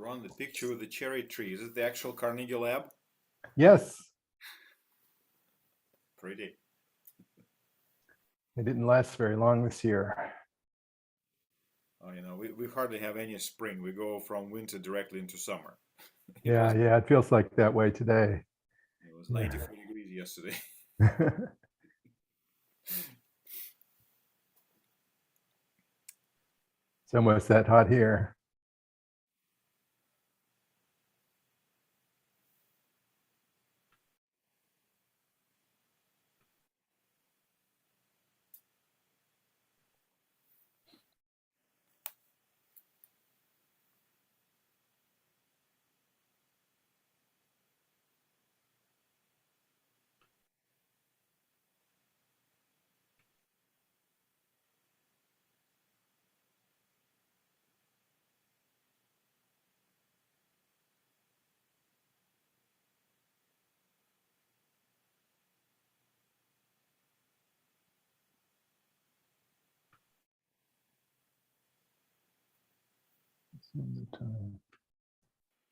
Ron, the picture with the cherry tree, is it the actual Carnegie Lab? Yes. Pretty. It didn't last very long this year. Oh, you know, we hardly have any spring. We go from winter directly into summer. Yeah, it feels like that way today. It was 94 degrees yesterday. It's almost that hot here.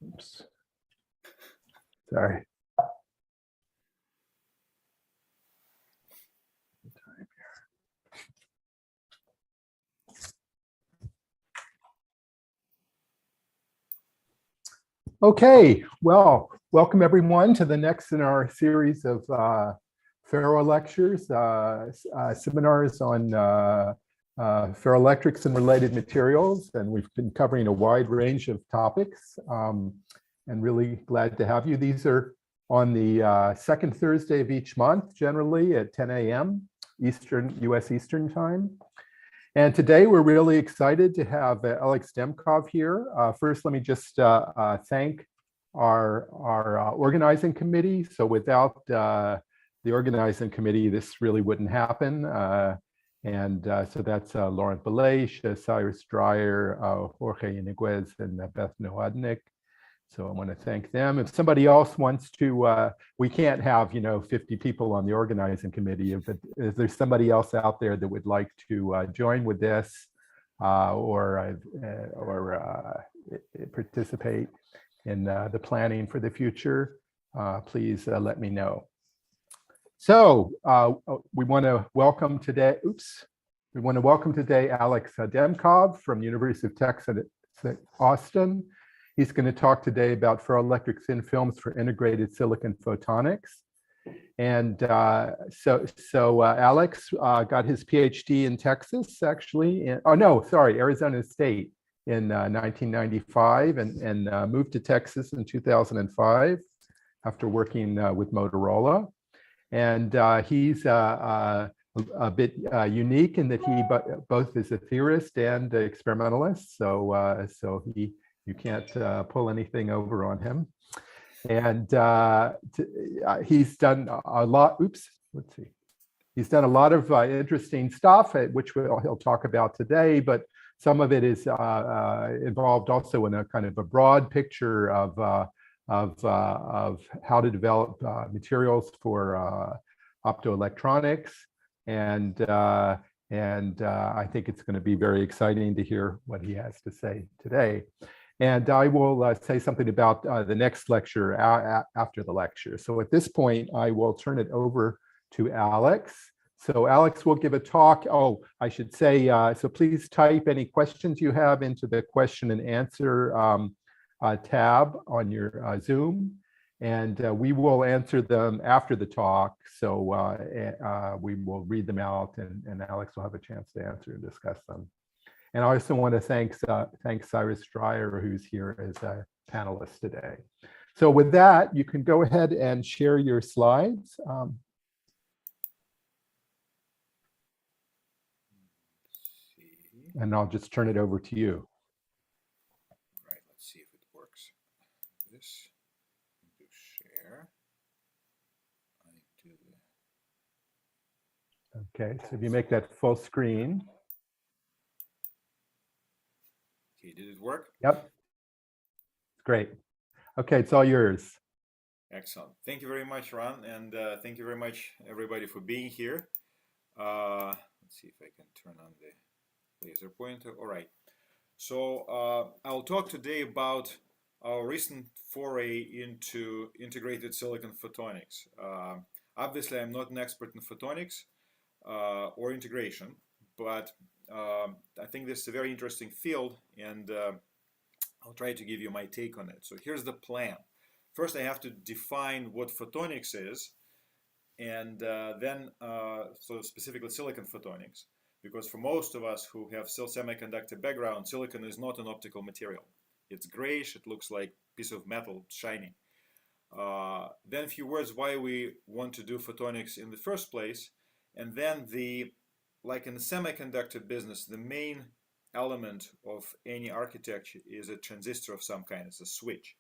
Oops. Sorry. Okay, well, welcome everyone to the next in our series of ferrolectures, seminars on ferroelectrics and related materials. And we've been covering a wide range of topics and really glad to have you. These are on the second Thursday of each month, generally at 10 a.m. US Eastern time. And today we're really excited to have Alex Demkov here. First, let me just thank our organizing committee. So without the organizing committee, this really wouldn't happen. So that's Laurent Belay, Cyrus Dreyer, Jorge Iniguez, and Beth Nowadnik. So I want to thank them. If somebody else wants to, we can't have 50 people on the organizing committee. If there's somebody else out there that would like to join with this or participate in the planning for the future, please let me know. So we want to welcome today. We want to welcome today Alex Demkov from the University of Texas at Austin. He's going to talk today about ferroelectric thin films for integrated silicon photonics. And so Alex got his PhD in Texas, actually. Arizona State in 1995 and moved to Texas in 2005 after working with Motorola. And he's a bit unique in that he both is a theorist and an experimentalist. So you can't pull anything over on him. And he's done a lot, He's done a lot of interesting stuff, which he'll talk about today, but some of it is involved also in a kind of a broad picture of how to develop materials for optoelectronics. And I think it's going to be very exciting to hear what he has to say today. And I will say something about the next lecture after the lecture. So at this point, I will turn it over to Alex. So Alex will give a talk. Oh, I should say, so please type any questions you have into the question and answer tab on your Zoom. And we will answer them after the talk. So we will read them out and Alex will have a chance to answer and discuss them. And I also want to thank Cyrus Dreyer, who's here as a panelist today. So with that, you can go ahead and share your slides. And I'll just turn it over to you. All right, let's see if it works. This, do share. Okay, so if you make that full screen. Okay, did it work? Yep. Great. Okay, it's all yours. Excellent. Thank you very much, Ron, and thank you very much, everybody, for being here. Let's see if I can turn on the laser pointer. All right. So I'll talk today about our recent foray into integrated silicon photonics. Obviously, I'm not an expert in photonics or integration, but I think this is a very interesting field, and I'll try to give you my take on it. So here's the plan. First, I have to define what photonics is, and then so specifically silicon photonics, because for most of us who have still semiconductor background, silicon is not an optical material. It's grayish, it looks like a piece of metal, shiny. Then a few words why we want to do photonics in the first place, and then like in the semiconductor business, the main element of any architecture is a transistor of some kind, it's a switch.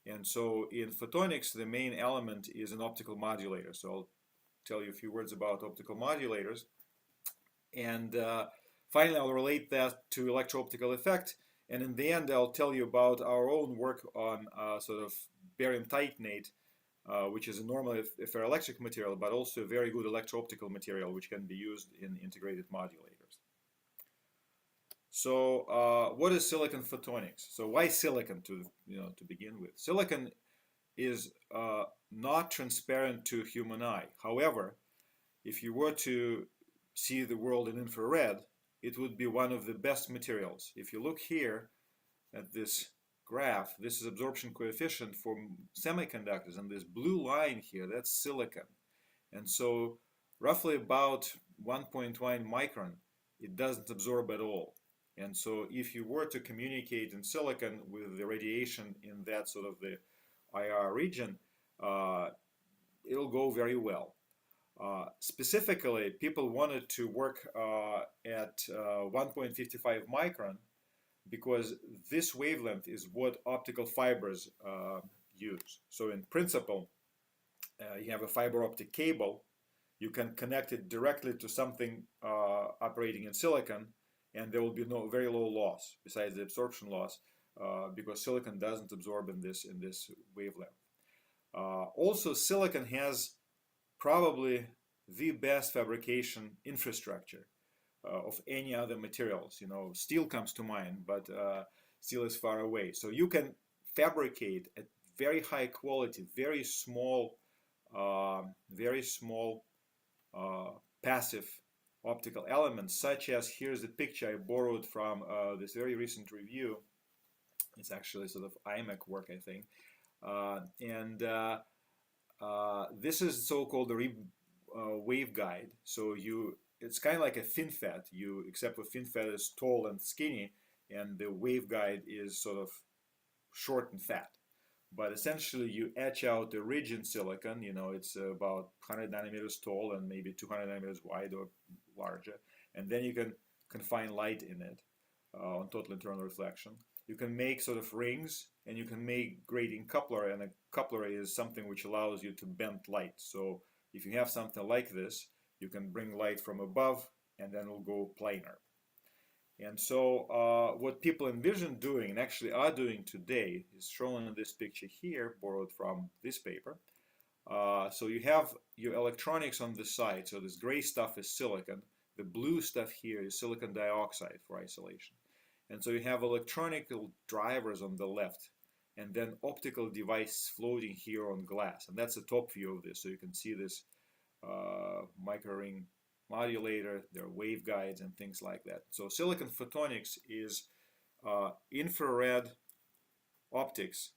And so in photonics, the main element is an optical modulator. So I'll tell you a few words about optical modulators. And finally, I'll relate that to electro-optical effect. And in the end, I'll tell you about our own work on sort of barium titanate, which is normally a ferroelectric material, but also a very good electro-optical material, which can be used in integrated modulators. So what is silicon photonics? So why silicon to begin with? Silicon is not transparent to human eye. However, if you were to see the world in infrared, it would be one of the best materials. If you look here at this graph, this is absorption coefficient for semiconductors, and this blue line here, that's silicon. And so roughly about 1.1 micron, it doesn't absorb at all. And so if you were to communicate in silicon with the radiation in that sort of the IR region, it'll go very well. Specifically, people wanted to work at 1.55 micron because this wavelength is what optical fibers use. So in principle, you have a fiber optic cable, you can connect it directly to something operating in silicon, and there will be no very low loss besides the absorption loss because silicon doesn't absorb in this wavelength. Also, silicon has probably the best fabrication infrastructure of any other materials. Steel comes to mind, but steel is far away. So you can fabricate at very high quality, very small passive optical elements, such as, here's a picture I borrowed from this very recent review. It's actually sort of IMEC work, I think. This is so-called the waveguide. So it's kind of like a FinFET, except for FinFET is tall and skinny, and the waveguide is sort of short and fat. But essentially, you etch out the ridge in silicon. It's about 100 nanometers tall and maybe 200 nanometers wide or larger. And then you can confine light in it on total internal reflection. You can make sort of rings, and you can make grating coupler. And a coupler is something which allows you to bend light. So if you have something like this, you can bring light from above, and then it'll go planar. And so what people envision doing, and actually are doing today, is shown in this picture here, borrowed from this paper. So you have your electronics on the side. So this gray stuff is silicon. The blue stuff here is silicon dioxide for isolation. And so you have electronic drivers on the left, and then optical device floating here on glass. And that's the top view of this. So you can see this microring modulator, there are waveguides and things like that. So silicon photonics is infrared optics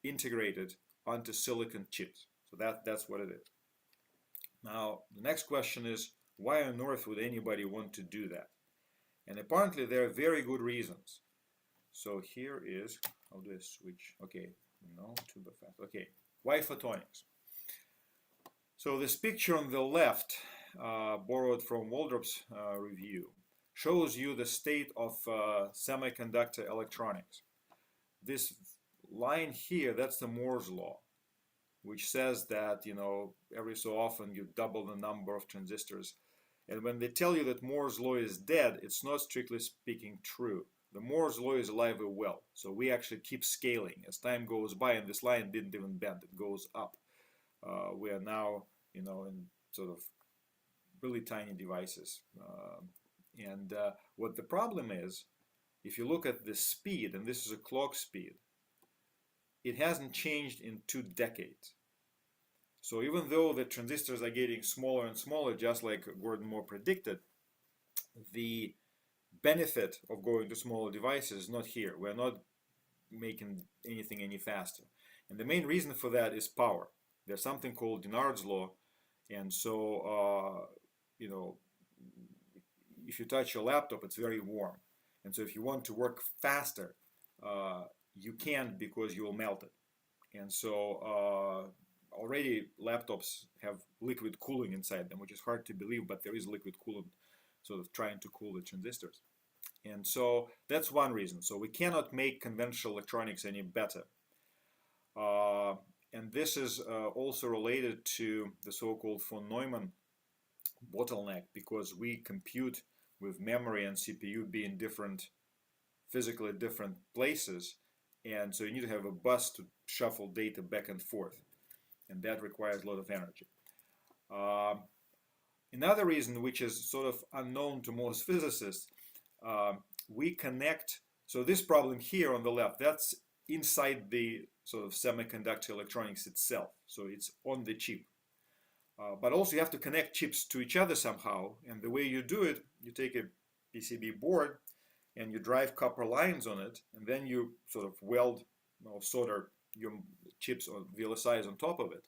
integrated onto silicon chips. So that's what it is. Now, the next question is, why on earth would anybody want to do that? And apparently there are very good reasons. So here is, I'll do a switch. Okay, no, too fast. Okay, why photonics? So this picture on the left, borrowed from Waldrop's review, shows you the state of semiconductor electronics. This line here, that's the Moore's law, which says that, every so often you double the number of transistors. And when they tell you that Moore's law is dead, it's not strictly speaking true. The Moore's law is alive and well. So we actually keep scaling as time goes by, and this line didn't even bend, it goes up. We are now, in sort of really tiny devices. What the problem is, if you look at the speed, and this is a clock speed, it hasn't changed in 2 decades. So even though the transistors are getting smaller and smaller, just like Gordon Moore predicted, the benefit of going to smaller devices is not here. We're not making anything any faster. And the main reason for that is power. There's something called Dinard's law. And so, you know, if you touch your laptop, it's very warm. And so if you want to work faster, you can't, because you will melt it. And so already laptops have liquid cooling inside them, which is hard to believe, but there is liquid coolant sort of trying to cool the transistors. And so that's one reason. So we cannot make conventional electronics any better. And this is also related to the so-called von Neumann bottleneck, because we compute with memory and CPU being different, physically different places. And so you need to have a bus to shuffle data back and forth. And that requires a lot of energy. Another reason, which is sort of unknown to most physicists, we connect, so this problem here on the left, that's inside the sort of semiconductor electronics itself. So it's on the chip. But also you have to connect chips to each other somehow. And the way you do it, you take a PCB board and you drive copper lines on it, and then you sort of weld or solder your chips or VLSIs on top of it.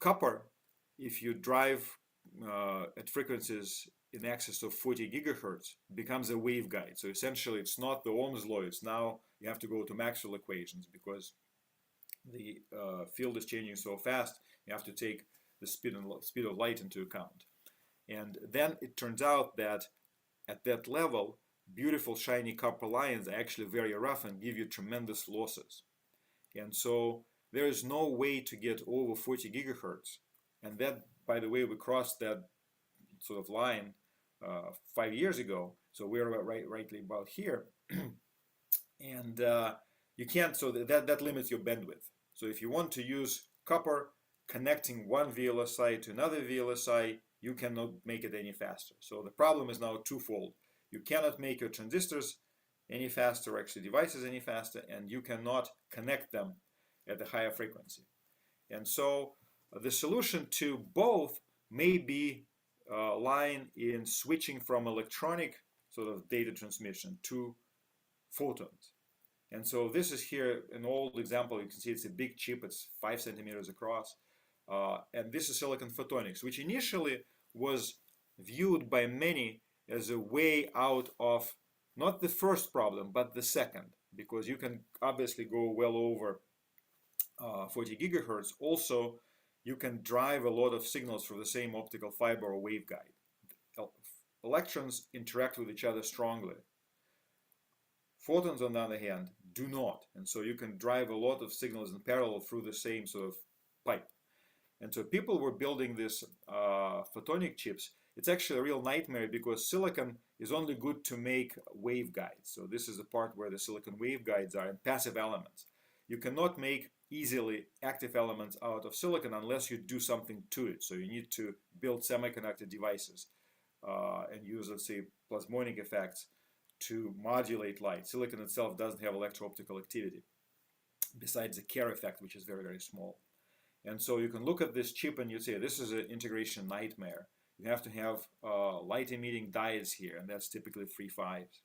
Copper, if you drive at frequencies in excess of 40 gigahertz, becomes a waveguide. So essentially it's not the Ohm's law, it's now you have to go to Maxwell equations, because the field is changing so fast, you have to take the speed of light into account. And then it turns out that at that level, beautiful shiny copper lines are actually very rough and give you tremendous losses. And so there is no way to get over 40 gigahertz. And that, by the way, we crossed that sort of line 5 years ago. So we're rightly about here. And you can't, so that limits your bandwidth. So if you want to use copper connecting one VLSI to another VLSI, you cannot make it any faster. So the problem is now twofold. You cannot make your transistors any faster, or actually devices any faster, and you cannot connect them at a higher frequency. And so the solution to both may be lying in switching from electronic sort of data transmission to photons. And so this is here an old example. You can see it's a big chip. It's 5 centimeters across. And this is silicon photonics, which initially was viewed by many as a way out of not the first problem, but the second, because you can obviously go well over 40 gigahertz. Also, you can drive a lot of signals through the same optical fiber or waveguide. Electrons interact with each other strongly. Photons, on the other hand, do not. And so you can drive a lot of signals in parallel through the same sort of pipe. And so people were building these photonic chips. It's actually a real nightmare, because silicon is only good to make waveguides. So this is the part where the silicon waveguides are, and passive elements. You cannot make easily active elements out of silicon unless you do something to it. So you need to build semiconductor devices and use, let's say, plasmonic effects to modulate light. Silicon itself doesn't have electro-optical activity, besides the Kerr effect, which is very, very small. And so you can look at this chip and you say, this is an integration nightmare. You have to have light-emitting diodes here, and that's typically 3 5s.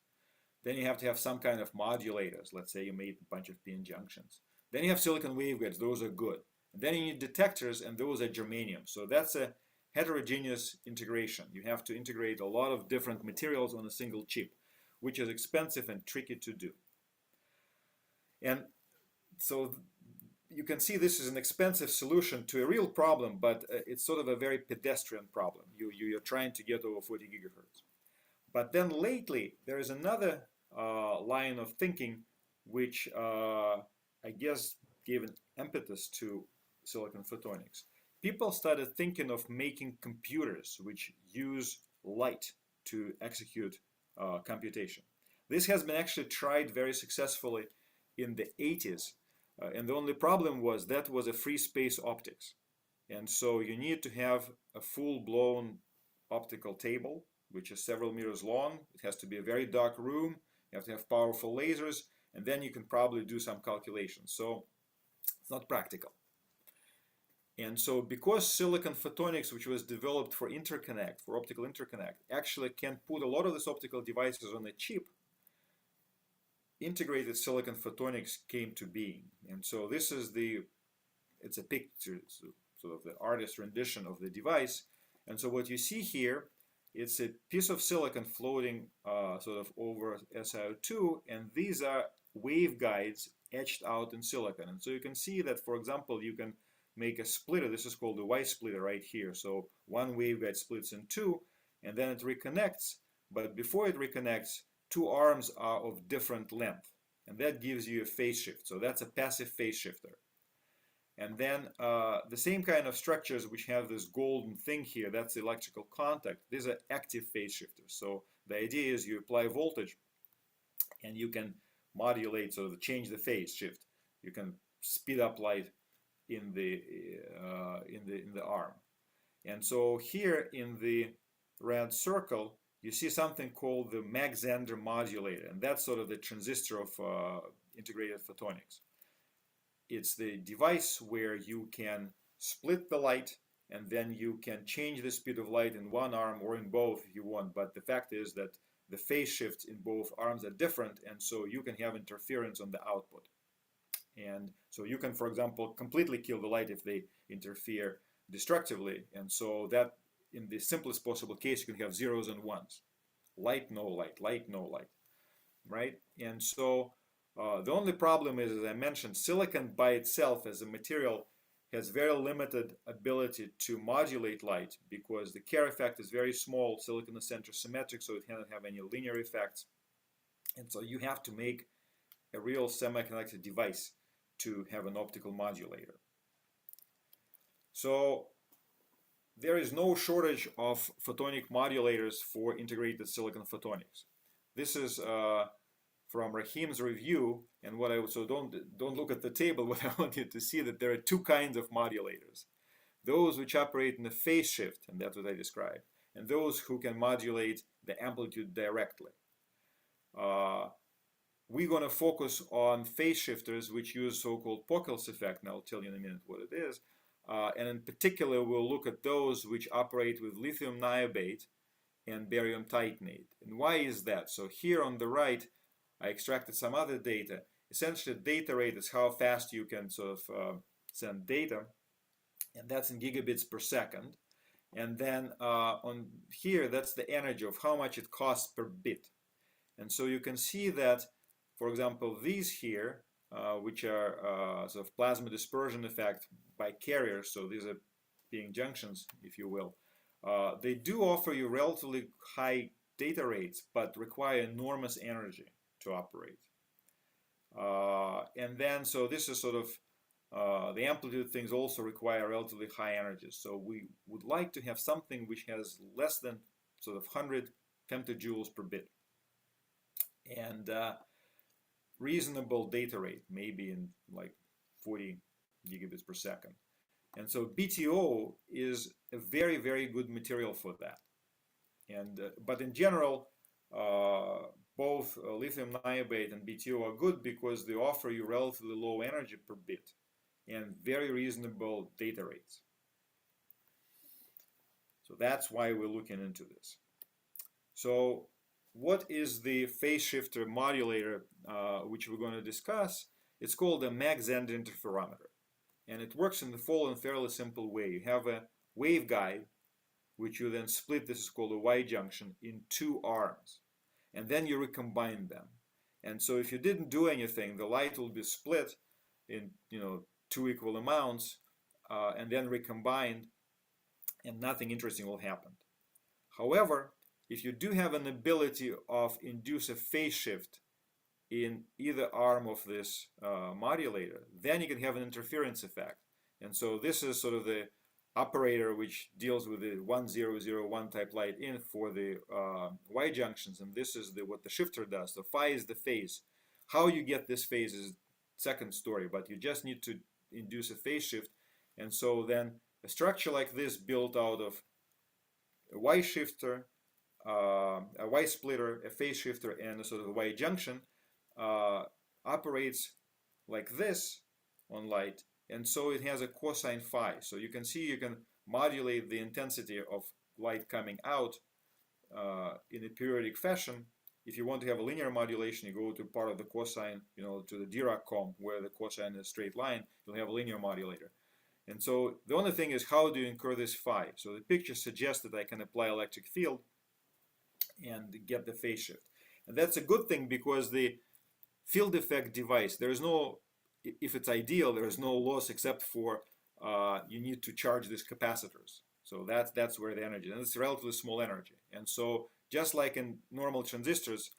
Then you have to have some kind of modulators. Let's say you made a bunch of PN junctions. Then you have silicon waveguides. Those are good. And then you need detectors, and those are germanium. So that's a heterogeneous integration. You have to integrate a lot of different materials on a single chip, which is expensive and tricky to do. And so you can see this is an expensive solution to a real problem, but it's sort of a very pedestrian problem. You're trying to get over 40 gigahertz. But then lately, there is another line of thinking which I guess gave an impetus to silicon photonics. People started thinking of making computers which use light to execute computation. This has been actually tried very successfully in the 80s. And the only problem was that was a free space optics. And so you need to have a full-blown optical table, which is several meters long. It has to be a very dark room. You have to have powerful lasers. and then you can probably do some calculations. So it's not practical. And so because silicon photonics, which was developed for interconnect, for optical interconnect, actually can put a lot of these optical devices on a chip, integrated silicon photonics came to being. And so this is it's a picture, sort of the artist's rendition of the device. And so what you see here, it's a piece of silicon floating sort of over SiO2, and these are waveguides etched out in silicon. And so you can see that, for example, you can make a splitter. This is called the Y splitter right here. So one waveguide splits in two, and then it reconnects. But before it reconnects, two arms are of different length, and that gives you a phase shift. So that's a passive phase shifter. And then the same kind of structures which have this golden thing here, that's the electrical contact. These are active phase shifters. So the idea is you apply voltage, and you can modulate, so change the phase shift. You can speed up light in the arm. And so here in the red circle, you see something called the Mach-Zehnder modulator, and that's sort of the transistor of integrated photonics. It's the device where you can split the light, and then you can change the speed of light in one arm or in both if you want. But the fact is that the phase shifts in both arms are different, and so you can have interference on the output. And so you can, for example, completely kill the light if they interfere destructively. And so that, in the simplest possible case, you can have zeros and ones. Light, no light, light, no light, right? And so the only problem is, as I mentioned, silicon by itself as a material has very limited ability to modulate light because the Kerr effect is very small. Silicon is centrosymmetric, so it cannot have any linear effects. And so you have to make a real semiconductor device to have an optical modulator. So there is no shortage of photonic modulators for integrated silicon photonics. This is from Rahim's review, and what I so don't look at the table. What I want you to see that there are two kinds of modulators: those which operate in a phase shift, and that's what I described, and those who can modulate the amplitude directly. We're going to focus on phase shifters which use so-called Pockels effect, and I'll tell you in a minute what it is. And in particular, we'll look at those which operate with lithium niobate and barium titanate. And why is that? So here on the right, I extracted some other data. Essentially, data rate is how fast you can sort of send data, and that's in gigabits per second. And then on here, that's the energy of how much it costs per bit. And so you can see that, for example, these here, which are sort of plasma dispersion effect by carriers, so these are being junctions, if you will, they do offer you relatively high data rates, but require enormous energy to operate. And then, so this is sort of, the amplitude things also require relatively high energy. So we would like to have something which has less than sort of 100 femtojoules per bit. And reasonable data rate, maybe in like 40 gigabits per second. And so BTO is a very, very good material for that. And but in general, both lithium niobate and BTO are good because they offer you relatively low energy per bit and very reasonable data rates. So that's why we're looking into this. So what is the phase shifter modulator which we're going to discuss? It's called a Mach-Zehnder interferometer. And it works in the following fairly simple way. You have a waveguide, which you then split, this is called a Y junction, in two arms. And then you recombine them. And so if you didn't do anything, the light will be split in two equal amounts and then recombined, and nothing interesting will happen. However, if you do have an ability of induce a phase shift in either arm of this modulator, then you can have an interference effect. And so this is sort of the operator which deals with the 1001 type light in for the Y junctions, and this is what the shifter does. So phi is the phase. How you get this phase is second story, but you just need to induce a phase shift. And so then a structure like this built out of a Y shifter, a Y splitter, a phase shifter, and a sort of a Y junction operates like this on light, and so it has a cosine phi. So you can see you can modulate the intensity of light coming out in a periodic fashion. If you want to have a linear modulation, you go to part of the cosine, to the Dirac comb where the cosine is a straight line, you'll have a linear modulator. And so the only thing is, how do you incur this phi? So the picture suggests that I can apply electric field and get the phase shift. And that's a good thing, because the field effect device, there is no, if it's ideal, there is no loss except for you need to charge these capacitors. So that's where the energy, and it's a relatively small energy. And so just like in normal transistors,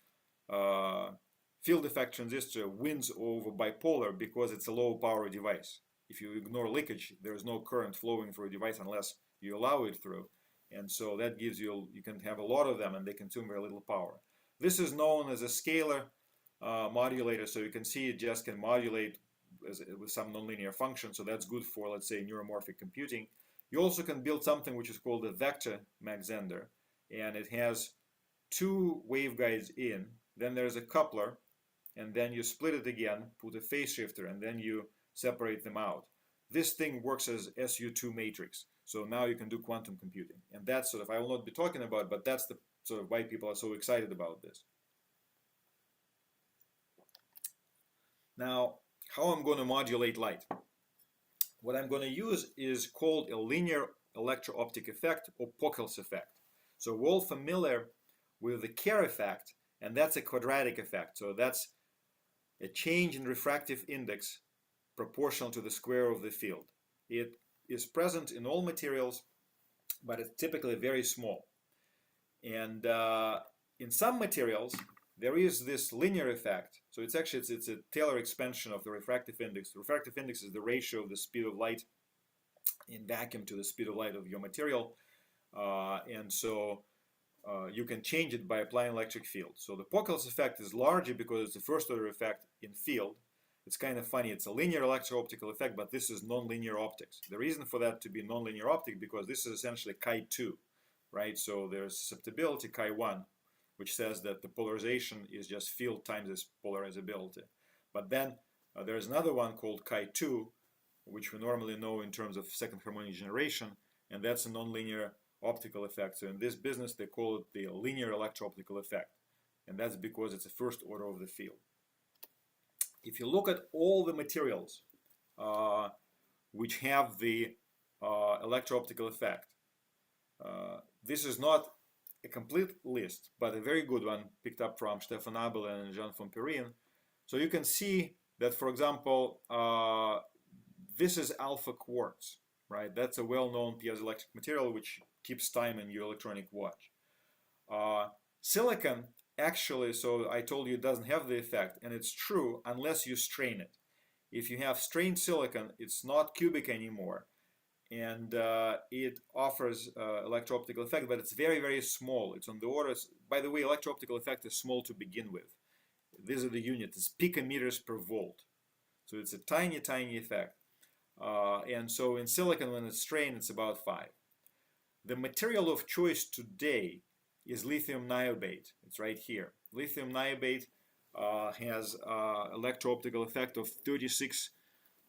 field effect transistor wins over bipolar because it's a low power device. If you ignore leakage, there's no current flowing through a device unless you allow it through. And so that gives you can have a lot of them and they consume very little power. This is known as a scalar modulator, so you can see it just can modulate with some nonlinear function. So that's good for, let's say, neuromorphic computing. You also can build something which is called a vector Mach-Zehnder, and it has two waveguides in, then there's a coupler, and then you split it again, put a phase shifter, and then you separate them out. This thing works as SU2 matrix, so now you can do quantum computing. And that's sort of, I will not be talking about, but that's the sort of why people are so excited about this. Now, how I'm going to modulate light? What I'm going to use is called a linear electro-optic effect, or Pockels effect. So we're all familiar with the Kerr effect, and that's a quadratic effect. So that's a change in refractive index proportional to the square of the field. It is present in all materials, but it's typically very small. And in some materials, there is this linear effect. So it's actually it's a Taylor expansion of the refractive index. The refractive index is the ratio of the speed of light in vacuum to the speed of light of your material. And so you can change it by applying electric field. So the Pockels effect is larger because it's a first order effect in field. It's kind of funny. It's a linear electro-optical effect, but this is nonlinear optics. The reason for that to be nonlinear optic, because this is essentially chi2, right? So there's susceptibility chi1, which says that the polarization is just field times its polarizability. But then there's another one called chi2, which we normally know in terms of second harmonic generation, and that's a nonlinear optical effect. So in this business, they call it the linear electro-optical effect, and that's because it's a first order of the field. If you look at all the materials which have the electro-optical effect, this is not a complete list, but a very good one picked up from Stefan Abel and Jean von Perrin. So you can see that, for example, this is alpha quartz, right? That's a well-known piezoelectric material which keeps time in your electronic watch. Silicon, actually, so I told you it doesn't have the effect, and it's true unless you strain it. If you have strained silicon, it's not cubic anymore, and it offers electro-optical effect, but it's very, very small. It's on the orders. By the way, electro-optical effect is small to begin with. These are the units. It's picometers per volt. So it's a tiny, tiny effect. And so in silicon, when it's strained, it's about 5. The material of choice today is lithium niobate. It's right here. Lithium niobate has electro-optical effect of 36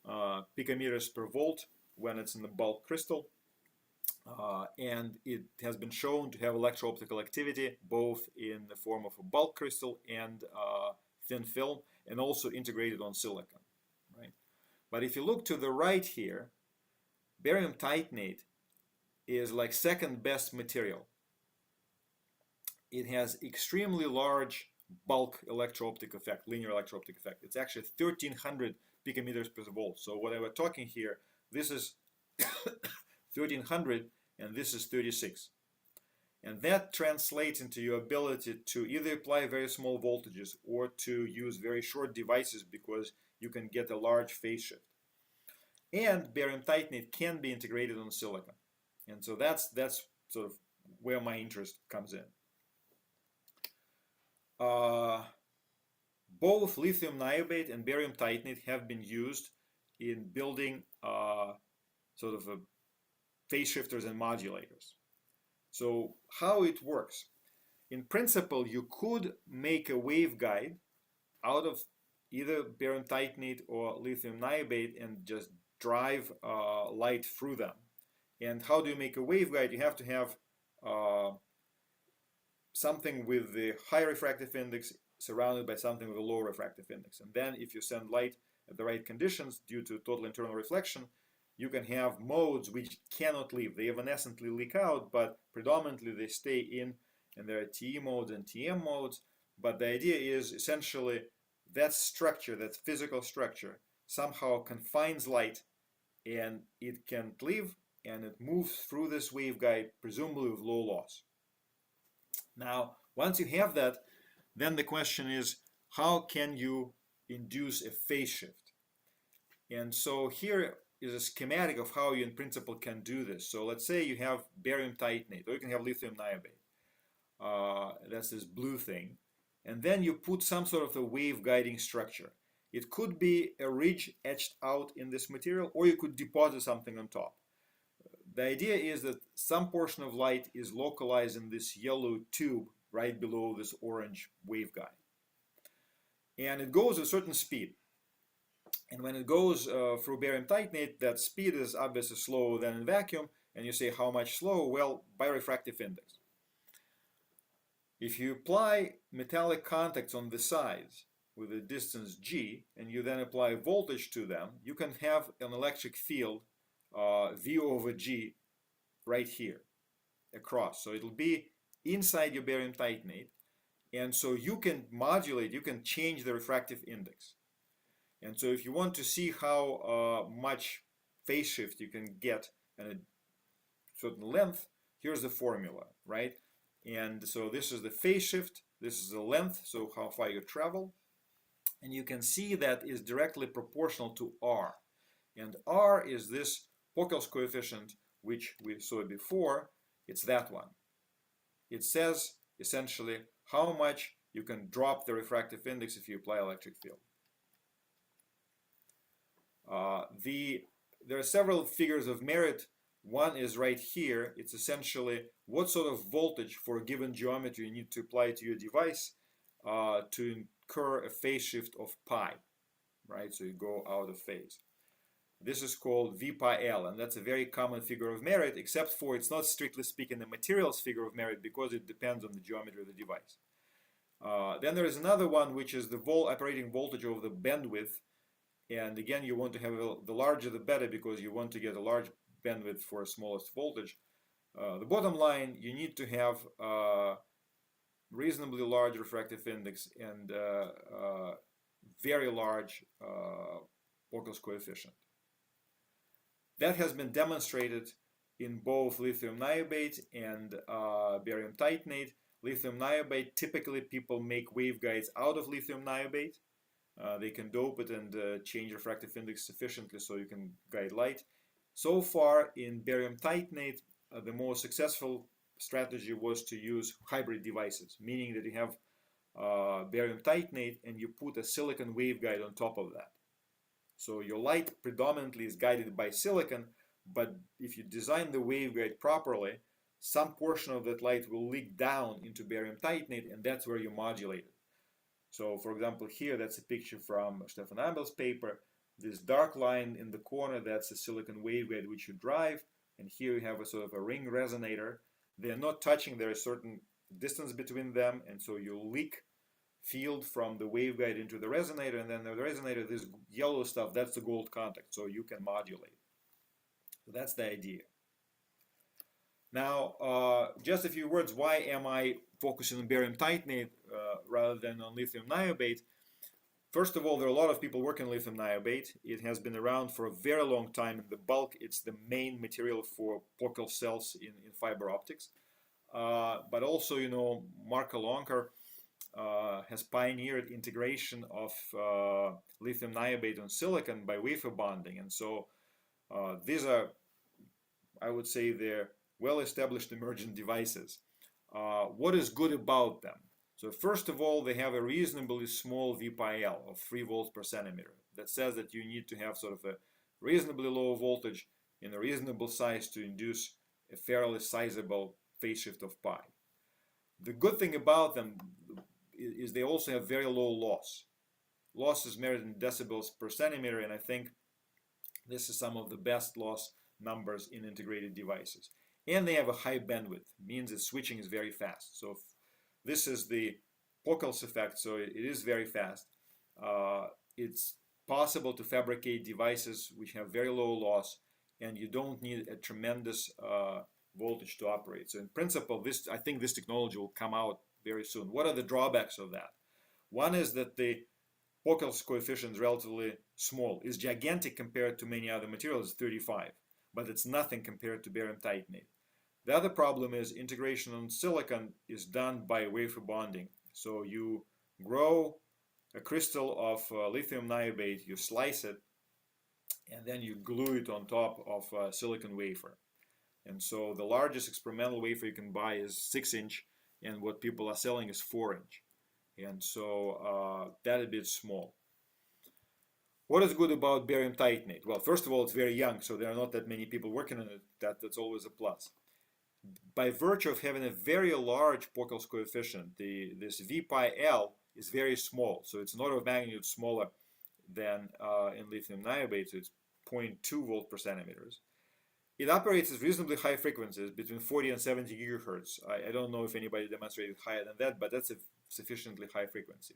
picometers per volt when it's in the bulk crystal, and it has been shown to have electro-optical activity both in the form of a bulk crystal and thin film, and also integrated on silicon, right? But if you look to the right here, barium titanate is like second best material. It has extremely large bulk electro-optic effect, linear electro-optic effect. It's actually 1300 picometers per volt. So what I was talking here, this is 1300 and this is 36. And that translates into your ability to either apply very small voltages or to use very short devices because you can get a large phase shift. And barium titanate can be integrated on silicon. And so that's sort of where my interest comes in. Both lithium niobate and barium titanate have been used in building sort of phase shifters and modulators. So how it works? In principle, you could make a waveguide out of either barium titanate or lithium niobate and just drive light through them. And how do you make a waveguide? You have to have something with the high refractive index surrounded by something with a low refractive index. And then if you send light at the right conditions due to total internal reflection, you can have modes which cannot leave. They evanescently leak out, but predominantly they stay in, and there are TE modes and TM modes. But the idea is essentially that structure, that physical structure, somehow confines light and it can't leave, and it moves through this waveguide, presumably with low loss. Now, once you have that, then the question is, how can you induce a phase shift? And so here is a schematic of how you in principle can do this. So let's say you have barium titanate, or you can have lithium niobate. That's this blue thing. And then you put some sort of a wave guiding structure. It could be a ridge etched out in this material, or you could deposit something on top. The idea is that some portion of light is localized in this yellow tube right below this orange waveguide. And it goes at a certain speed. And when it goes through barium titanate, that speed is obviously slower than in vacuum. And you say, how much slower? Well, by refractive index. If you apply metallic contacts on the sides with a distance g, and you then apply voltage to them, you can have an electric field V over G right here across. So it'll be inside your barium titanate, and so you can modulate, you can change the refractive index. And so if you want to see how much phase shift you can get at a certain length, here's the formula, right? And so this is the phase shift, this is the length, so how far you travel. And you can see that is directly proportional to R. And R is this Pockels coefficient, which we saw before. It's that one. It says essentially how much you can drop the refractive index if you apply electric field. There are several figures of merit. One is right here. It's essentially what sort of voltage for a given geometry you need to apply to your device to incur a phase shift of pi, right? So you go out of phase. This is called V pi L, and that's a very common figure of merit, except for it's not strictly speaking a materials figure of merit because it depends on the geometry of the device. Then there is another one, which is the operating voltage over the bandwidth. And again, you want to have the larger the better because you want to get a large bandwidth for a smallest voltage. The bottom line, you need to have reasonably large refractive index and very large Pockels coefficient. That has been demonstrated in both lithium niobate and barium titanate. Lithium niobate, typically people make waveguides out of lithium niobate. They can dope it and change refractive index sufficiently so you can guide light. So far in barium titanate, the most successful strategy was to use hybrid devices, meaning that you have barium titanate and you put a silicon waveguide on top of that. So your light predominantly is guided by silicon, but if you design the waveguide properly, some portion of that light will leak down into barium titanate, and that's where you modulate it. So for example, here, that's a picture from Stefan Abel's paper. This dark line in the corner, that's a silicon waveguide which you drive, and here you have a sort of a ring resonator. They're not touching, there is a certain distance between them, and so you leak field from the waveguide into the resonator, and then the resonator, this yellow stuff, that's the gold contact, so you can modulate. So that's the idea. Now, just a few words, why am I focusing on barium titanate rather than on lithium niobate? First of all, there are a lot of people working on lithium niobate. It has been around for a very long time. In the bulk, it's the main material for Pockels cells in fiber optics. But also, you know, Mark Alonker has pioneered integration of lithium niobate on silicon by wafer bonding. And so these are, I would say, they're well-established emergent devices. What is good about them? So first of all, they have a reasonably small V pi L of 3 volts per centimeter. That says that you need to have sort of a reasonably low voltage in a reasonable size to induce a fairly sizable phase shift of pi. The good thing about them is they also have very low loss. loss is measured in decibels per centimeter, and I think this is some of the best loss numbers in integrated devices. And they have a high bandwidth, means that switching is very fast. So this is the Pockels effect, so it is very fast. It's possible to fabricate devices which have very low loss, and you don't need a tremendous voltage to operate. So in principle, I think this technology will come out very soon. What are the drawbacks of that? One is that the Pockels coefficient is relatively small. It's gigantic compared to many other materials, 35, but it's nothing compared to barium titanate. The other problem is integration on silicon is done by wafer bonding. So you grow a crystal of lithium niobate, you slice it, and then you glue it on top of a silicon wafer. And so the largest experimental wafer you can buy is 6-inch, and what people are selling is 4-inch. And so that a bit small. What is good about barium titanate? Well, first of all, it's very young, so there are not that many people working on it. That's always a plus. By virtue of having a very large Pockels coefficient, this V pi L is very small, so it's an order of magnitude smaller than in lithium niobate, so it's 0.2 volt per centimeters. It operates at reasonably high frequencies, between 40 and 70 gigahertz. I don't know if anybody demonstrated higher than that, but that's a sufficiently high frequency.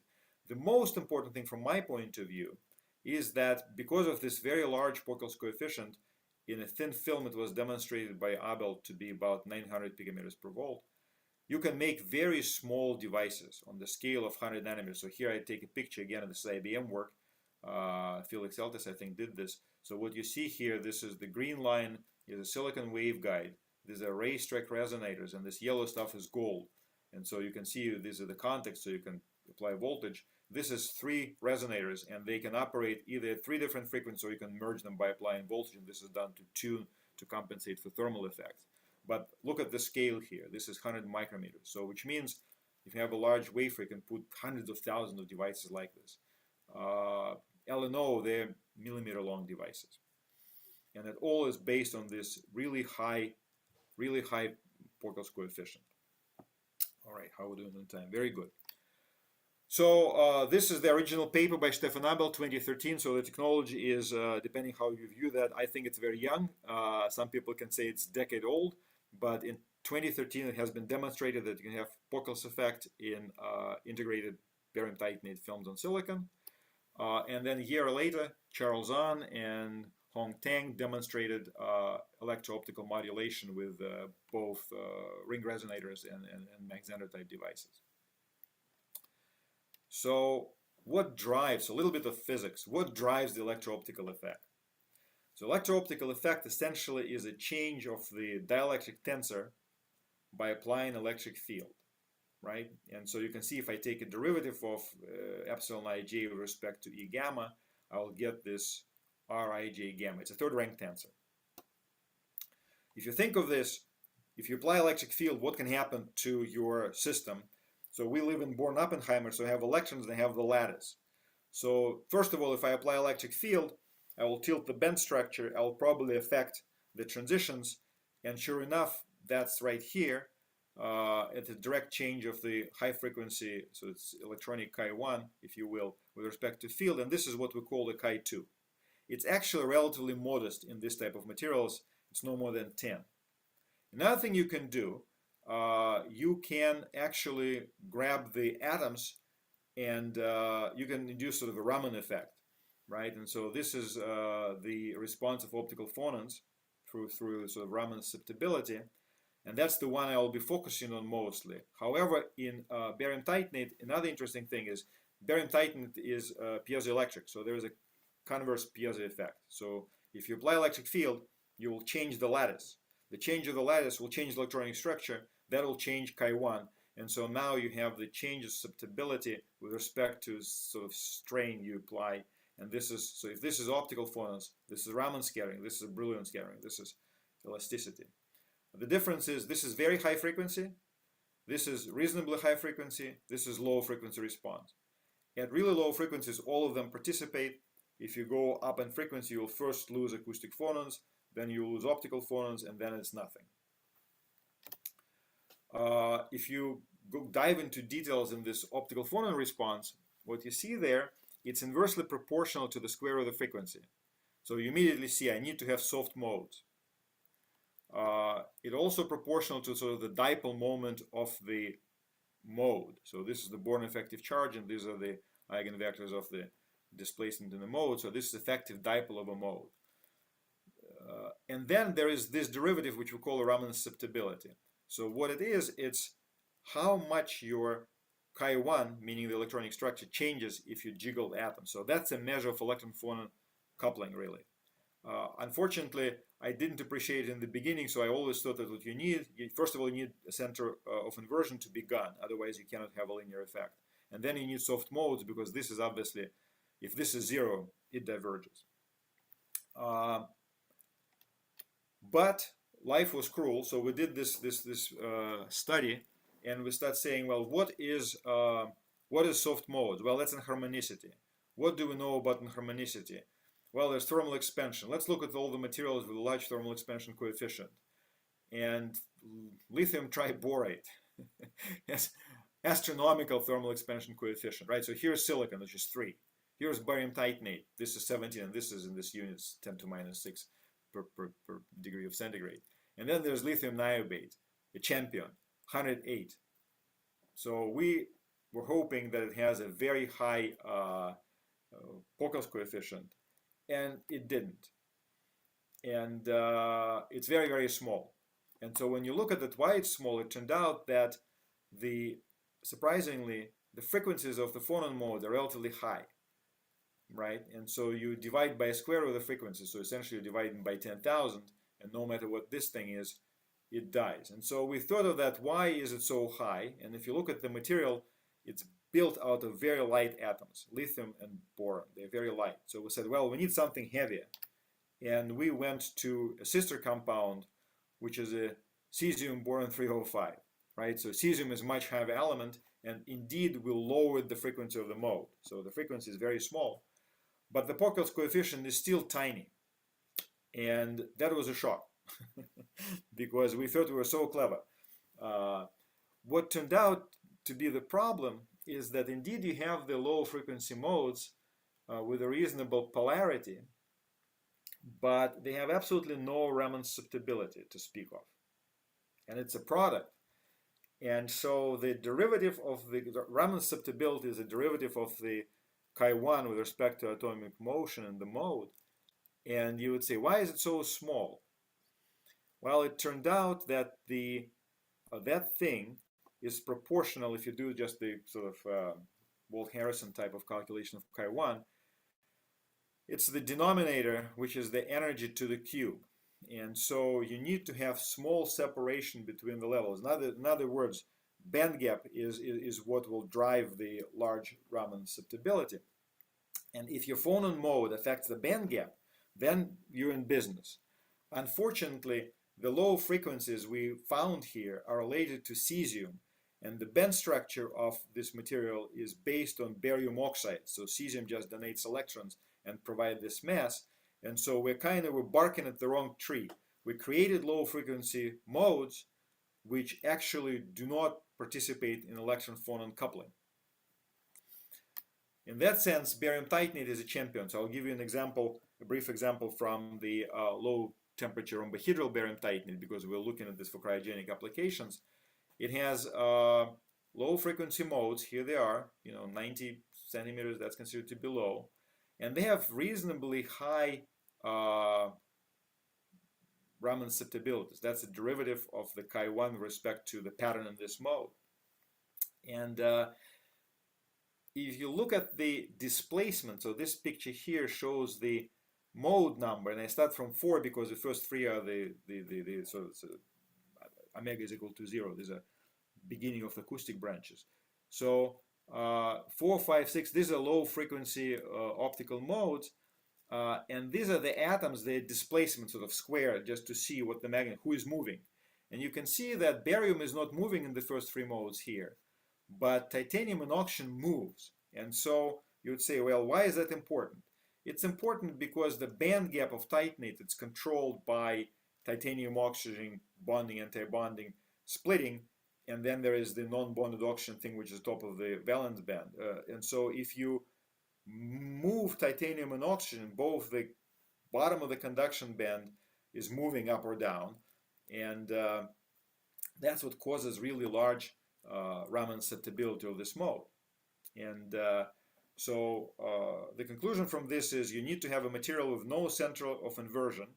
The most important thing from my point of view is that because of this very large Pockels coefficient, in a thin film it was demonstrated by Abel to be about 900 picometers per volt, you can make very small devices on the scale of 100 nanometers. So here I take a picture again of this IBM work. Felix Eltis, I think, did this. So what you see here, this is the green line is a silicon waveguide. These are racetrack resonators, and this yellow stuff is gold. And so you can see these are the contacts, so you can apply voltage. This is 3 resonators, and they can operate either at 3 different frequencies, or you can merge them by applying voltage, and this is done to tune to compensate for thermal effects. But look at the scale here. This is 100 micrometers, so which means if you have a large wafer, you can put hundreds of thousands of devices like this. LNO, they're millimeter long devices. And it all is based on this really high Pockels coefficient. All right, how are we doing on time? Very good. So this is the original paper by Stefan Abel, 2013. So the technology is, depending how you view that, I think it's very young. Some people can say it's decade old, but in 2013 it has been demonstrated that you can have Pockels effect in integrated barium titanate films on silicon. And then a year later, Charles An and Hong Tang demonstrated electro-optical modulation with both ring resonators and Mach-Zehnder type devices. So what drives, a little bit of physics, what drives the electro-optical effect? So electro-optical effect essentially is a change of the dielectric tensor by applying electric field, right? And so you can see if I take a derivative of epsilon ij with respect to E gamma, I'll get this Rij gamma. It's a third rank tensor. If you think of this, if you apply electric field, what can happen to your system? So we live in Born-Oppenheimer, so I have electrons and I have the lattice. So first of all, if I apply electric field, I will tilt the bend structure. I will probably affect the transitions. And sure enough, that's right here at the direct change of the high frequency. So it's electronic chi1, if you will, with respect to field. And this is what we call the chi2. It's actually relatively modest in this type of materials. It's no more than 10. Another thing you can do, you can actually grab the atoms and you can induce sort of a Raman effect, right? And so this is the response of optical phonons through sort of Raman susceptibility, and that's the one I will be focusing on mostly. However, in barium titanate, another interesting thing is barium titanate is piezoelectric, so there is a converse piezo effect. So if you apply electric field, you will change the lattice. The change of the lattice will change the electronic structure. That will change chi1. And so now you have the change of susceptibility with respect to sort of strain you apply. And this is, so if this is optical phonons, this is Raman scattering, this is Brillouin scattering, this is elasticity. The difference is this is very high frequency, this is reasonably high frequency, this is low frequency response. At really low frequencies, all of them participate. If you go up in frequency, you'll first lose acoustic phonons, then you lose optical phonons, and then it's nothing. If you dive into details in this optical phonon response, what you see there it's inversely proportional to the square of the frequency. So you immediately see I need to have soft modes. It also proportional to sort of the dipole moment of the mode. So this is the Born effective charge, and these are the eigenvectors of the displacement in the mode. So this is effective dipole of a mode. And then there is this derivative which we call Raman susceptibility. So what it is, it's how much your chi1, meaning the electronic structure, changes if you jiggle atoms. So that's a measure of electron-phonon coupling, really. Unfortunately, I didn't appreciate it in the beginning, so I always thought that what you need, first of all, you need a center of inversion to be gone. Otherwise, you cannot have a linear effect. And then you need soft modes, because this is obviously, if this is 0, it diverges. But life was cruel, so we did this study, and we start saying, well, what is soft modes? Well, that's harmonicity. What do we know about harmonicity? Well, there's thermal expansion. Let's look at all the materials with a large thermal expansion coefficient. And lithium triborate has astronomical thermal expansion coefficient, right? So here's silicon, which is 3. Here's barium titanate. This is 17, and this is in this units 10 to minus 6 per degree of centigrade. And then there's lithium niobate, a champion, 108. So we were hoping that it has a very high Pockels coefficient, and it didn't. And it's very, very small. And so when you look at it, why it's small, it turned out that surprisingly, the frequencies of the phonon mode are relatively high, right? And so you divide by a square of the frequency. So essentially you're dividing by 10,000, and no matter what this thing is, it dies. And so we thought of that, why is it so high? And if you look at the material, it's built out of very light atoms, lithium and boron. They're very light. So we said, well, we need something heavier. And we went to a sister compound, which is a cesium boron 305, right? So cesium is a much higher element, and indeed will lower the frequency of the mode. So the frequency is very small, but the Pockels coefficient is still tiny. And that was a shock because we thought we were so clever. What turned out to be the problem is that indeed you have the low frequency modes with a reasonable polarity, but they have absolutely no Raman susceptibility to speak of. And it's a product. And so the derivative of the Raman susceptibility is a derivative of the chi1 with respect to atomic motion and the mode. And you would say, why is it so small? Well, it turned out that that thing is proportional, if you do just the sort of Walt-Harrison type of calculation of chi1, it's the denominator, which is the energy to the cube. And so you need to have small separation between the levels. In other words, band gap is what will drive the large Raman susceptibility. And if your phonon mode affects the band gap, then you're in business. Unfortunately, the low frequencies we found here are related to cesium, and the band structure of this material is based on barium oxide. So cesium just donates electrons and provide this mass. And so we're barking at the wrong tree. We created low frequency modes which actually do not participate in electron phonon coupling. In that sense, barium titanate is a champion. So I'll give you an example, a brief example from the low temperature rhombohedral barium titanate, because we're looking at this for cryogenic applications. It has low frequency modes. Here they are, 90 centimeters, that's considered to be low. And they have reasonably high Raman susceptibilities. That's a derivative of the chi1 with respect to the pattern in this mode. And if you look at the displacement, so this picture here shows the mode number, and I start from 4 because the first 3 are the omega is equal to 0. These are beginning of acoustic branches. So 4, 5, 6, these are low frequency optical modes, and these are the atoms, the displacement sort of square, just to see what the magnet, who is moving. And you can see that barium is not moving in the first 3 modes here, but titanium and oxygen moves. And so you would say, well, why is that important? It's important because the band gap of titanate, it's controlled by titanium oxygen bonding, anti-bonding, splitting, and then there is the non-bonded oxygen thing, which is top of the valence band. And so if you move titanium and oxygen, both the bottom of the conduction band is moving up or down, and that's what causes really large Raman susceptibility of this mode. And so the conclusion from this is you need to have a material with no center of inversion,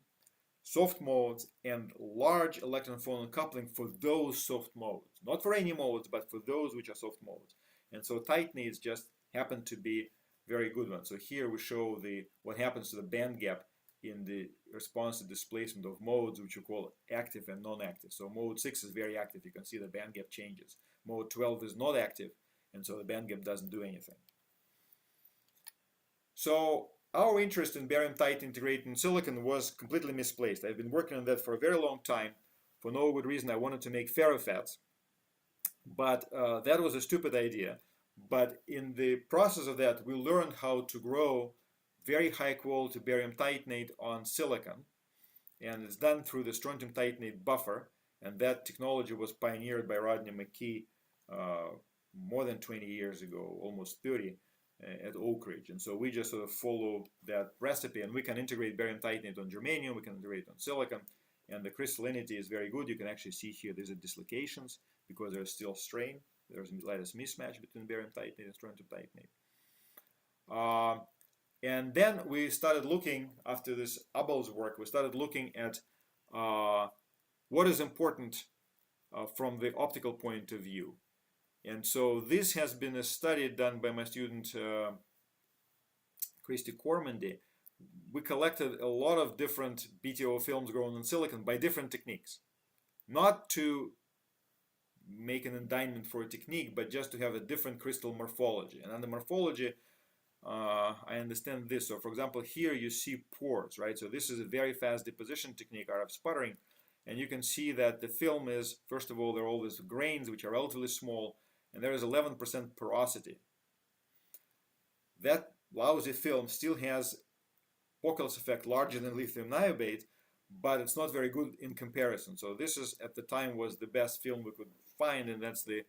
soft modes, and large electron-phonon coupling for those soft modes. Not for any modes, but for those which are soft modes. And so titanates just happen to be very good ones. So here we show what happens to the band gap in the response to displacement of modes, which we call active and non-active. So mode 6 is very active. You can see the band gap changes. Mode 12 is not active, and so the band gap doesn't do anything. So our interest in barium titanate integrated in silicon was completely misplaced. I've been working on that for a very long time. For no good reason, I wanted to make ferrofets, but that was a stupid idea. But in the process of that, we learned how to grow very high quality barium titanate on silicon, and it's done through the strontium titanate buffer, and that technology was pioneered by Rodney McKee more than 20 years ago, almost 30, at Oak Ridge. And so we just sort of follow that recipe, and we can integrate barium titanate on germanium, we can integrate on silicon, and the crystallinity is very good. You can actually see here there's a dislocations because there's still strain. There's a lattice mismatch between barium titanate and strontium titanate. And then we started looking, after this Abel's work, we started looking at what is important from the optical point of view. And so this has been a study done by my student Christy Cormandy. We collected a lot of different BTO films grown on silicon by different techniques. Not to make an indictment for a technique, but just to have a different crystal morphology. And on the morphology, I understand this. So for example, here you see pores, right? So this is a very fast deposition technique, RF sputtering. And you can see that the film is, first of all, there are all these grains which are relatively small, and there is 11% porosity. That lousy film still has Pockels effect larger than lithium niobate, but it's not very good in comparison. So this is, at the time, was the best film we could find, and that's the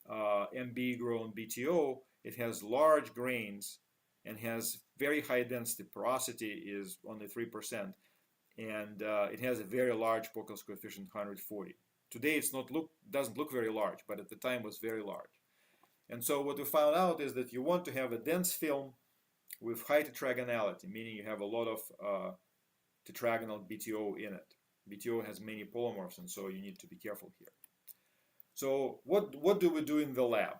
MB grown BTO. It has large grains and has very high density. Porosity is only 3%, and it has a very large Pockels coefficient, 140. Today it's doesn't look very large, but at the time was very large. And so what we found out is that you want to have a dense film with high tetragonality, meaning you have a lot of tetragonal BTO in it. BTO has many polymorphs, and so you need to be careful here. So what do we do in the lab?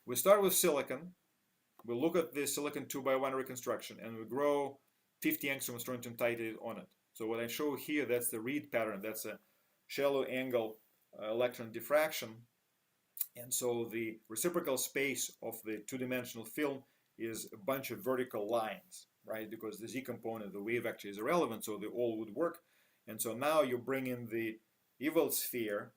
We start with silicon. We look at the silicon 2x1 reconstruction, and we grow 50 angstrom of strontium titanate on it. So what I show here, that's the Reed pattern. That's a shallow angle electron diffraction. And so the reciprocal space of the two-dimensional film is a bunch of vertical lines, right? Because the Z component, the wave vector, is irrelevant, so they all would work. And so now you bring in the Ewald sphere,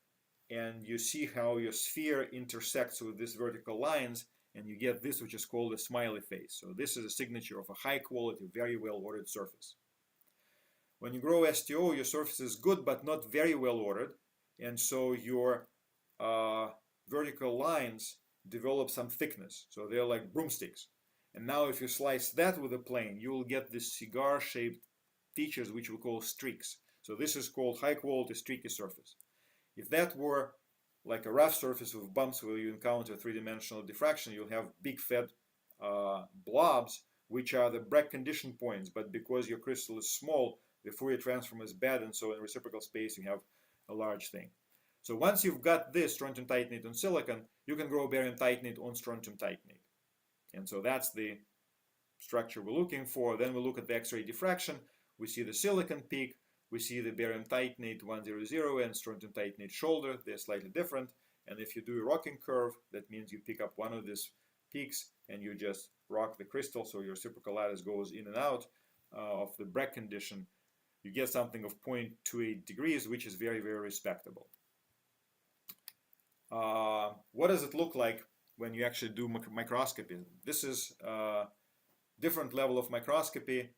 and you see how your sphere intersects with these vertical lines, and you get this, which is called a smiley face. So this is a signature of a high quality, very well ordered surface. When you grow STO, your surface is good, but not very well ordered. And so your vertical lines develop some thickness. So they're like broomsticks. And now if you slice that with a plane, you will get this cigar-shaped features, which we call streaks. So this is called high-quality streaky surface. If that were like a rough surface with bumps where you encounter three-dimensional diffraction, you'll have big fat blobs, which are the Bragg condition points. But because your crystal is small, the Fourier transform is bad, and so in reciprocal space you have a large thing. So once you've got this strontium titanate on silicon, you can grow barium titanate on strontium titanate. And so that's the structure we're looking for. Then we look at the X-ray diffraction. We see the silicon peak. We see the barium titanate 100 and strontium titanate shoulder. They're slightly different. And if you do a rocking curve, that means you pick up one of these peaks and you just rock the crystal. So your reciprocal lattice goes in and out of the Bragg condition. You get something of 0.28 degrees, which is very, very respectable. What does it look like when you actually do microscopy? This is a different level of microscopy